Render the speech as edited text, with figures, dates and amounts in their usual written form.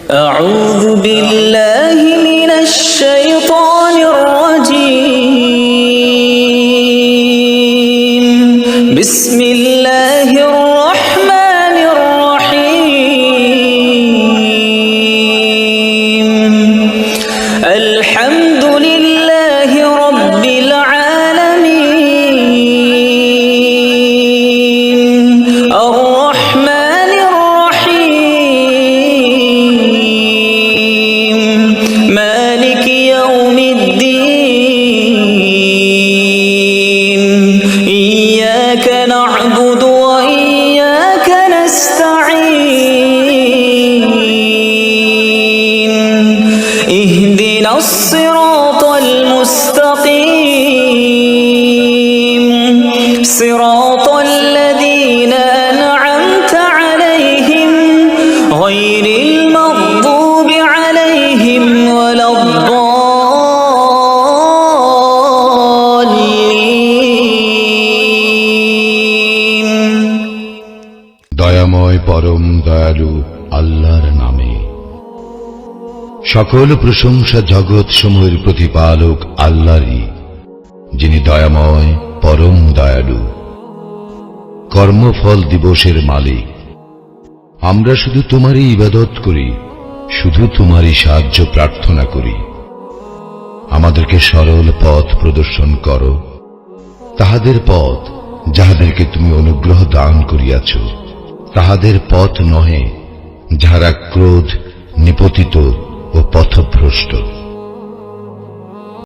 أعوذ بالله من الشيطان الرجيم بسم الله الرحمن الرحيم الحمد لله رب العالمين الرحمن الرحيم مالك يوم الدين إياك نعبد وإياك نستعين اهدنا الصراط المستقيم صراط الذين أنعمت عليهم غير المغضوب عليهم ولا الضالين দয়াময় পরম দয়ালু আল্লাহর নামে। সকল প্রশংসা জগৎ সমূহের প্রতিপালক আল্লাহরই, যিনি দয়াময় পরম দয়ালু, কর্মফল দিবসের মালিক। আমরা শুধু তোমারই ইবাদত করি, শুধু তোমারই সাহায্য প্রার্থনা করি। আমাদেরকে সরল পথ প্রদর্শন করো, তাহাদের পথ যাহাদেরকে তুমি অনুগ্রহ দান করিয়াছ, তাহাদের পথ নহে যাহারা ক্রোধ, নিপতিত ও পথভ্রষ্ট।